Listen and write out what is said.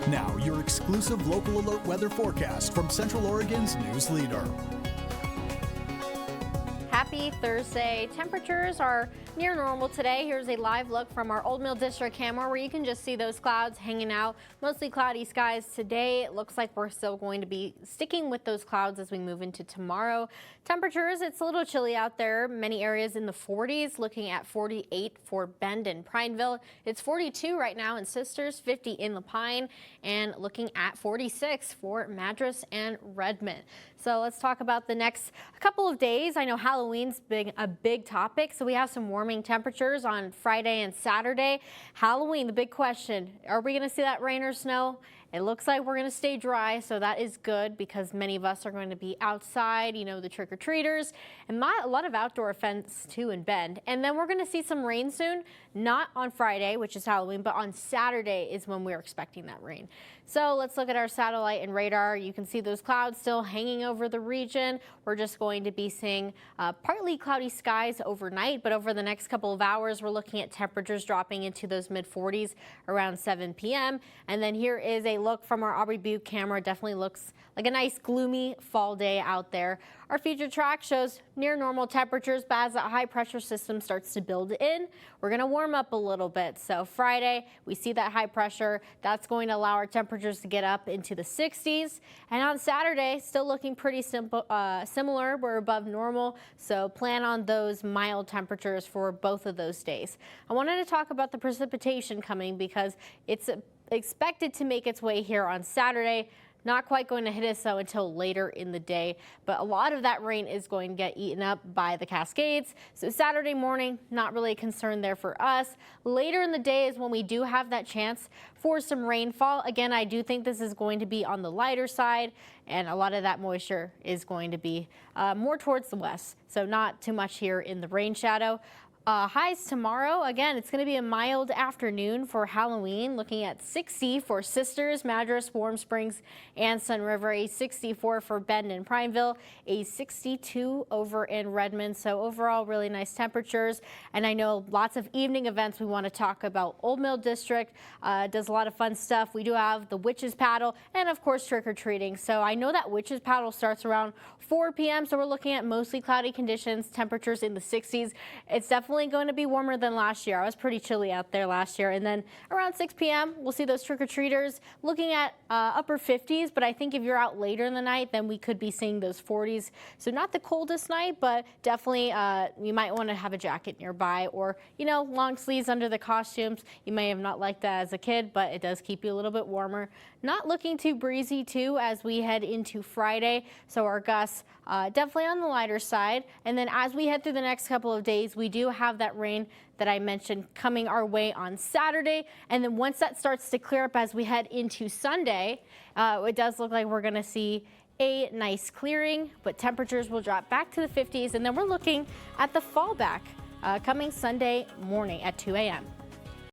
Now, your exclusive local alert weather forecast from Central Oregon's news leader. Happy Thursday. Temperatures are near normal today. Here's a live look from our Old Mill District camera where you can just see those clouds hanging out. Mostly cloudy skies today. It looks like we're still going to be sticking with those clouds as we move into tomorrow. Temperatures, it's a little chilly out there. Many areas in the 40s, looking at 48 for Bend and Prineville. It's 42 right now in Sisters, 50 in La Pine, and looking at 46 for Madras and Redmond. So let's talk about the next couple of days. I know Halloween's a big topic, so we have some warming temperatures on Friday and Saturday. Halloween, the big question, are we going to see that rain or snow? It looks like we're going to stay dry, so that is good because many of us are going to be outside, you know, the trick-or-treaters, and a lot of outdoor events too in Bend. And then we're going to see some rain soon, not on Friday, which is Halloween, but on Saturday is when we're expecting that rain. So let's look at our satellite and radar. You can see those clouds still hanging over the region. We're just going to be seeing partly cloudy skies overnight, but over the next couple of hours, we're looking at temperatures dropping into those mid-40s around 7 p.m. And then here is a look from our Aubrey Butte camera. Definitely looks like a nice gloomy fall day out there. Our future track shows near normal temperatures, but as that high pressure system starts to build in, we're going to warm up a little bit. So Friday, we see that high pressure. That's going to allow our temperatures to get up into the 60s. And on Saturday, still looking pretty similar. We're above normal, so plan on those mild temperatures for both of those days. I wanted to talk about the precipitation coming because it's expected to make its way here on Saturday. Not quite going to hit us though until later in the day, but a lot of that rain is going to get eaten up by the Cascades. So Saturday morning, not really a concern there for us. Later in the day is when we do have that chance for some rainfall. Again, I do think this is going to be on the lighter side, and a lot of that moisture is going to be more towards the west. So not too much here in the rain shadow. Highs tomorrow, again, it's going to be a mild afternoon for Halloween, looking at 60 for Sisters, Madras, Warm Springs, and Sun River, a 64 for Bend and Prineville, a 62 over in Redmond. So overall, really nice temperatures. And I know lots of evening events we want to talk about. Old Mill District does a lot of fun stuff. We do have the Witches Paddle and, of course, trick-or-treating. So I know that Witches Paddle starts around 4 p.m., so we're looking at mostly cloudy conditions, temperatures in the 60s. It's definitely going to be warmer than last year. I was pretty chilly out there last year. And then around 6 p.m., we'll see those trick-or-treaters looking at upper 50s. But I think if you're out later in the night, then we could be seeing those 40s. So not the coldest night, but definitely you might want to have a jacket nearby or, you know, long sleeves under the costumes. You may have not liked that as a kid, but it does keep you a little bit warmer. Not looking too breezy, too, as we head into Friday. So our gusts definitely on the lighter side. And then as we head through the next couple of days, we do have that rain that I mentioned coming our way on Saturday. And then once that starts to clear up as we head into Sunday, it does look like we're going to see a nice clearing, but temperatures will drop back to the 50s. And then we're looking at the fallback coming Sunday morning at 2 a.m.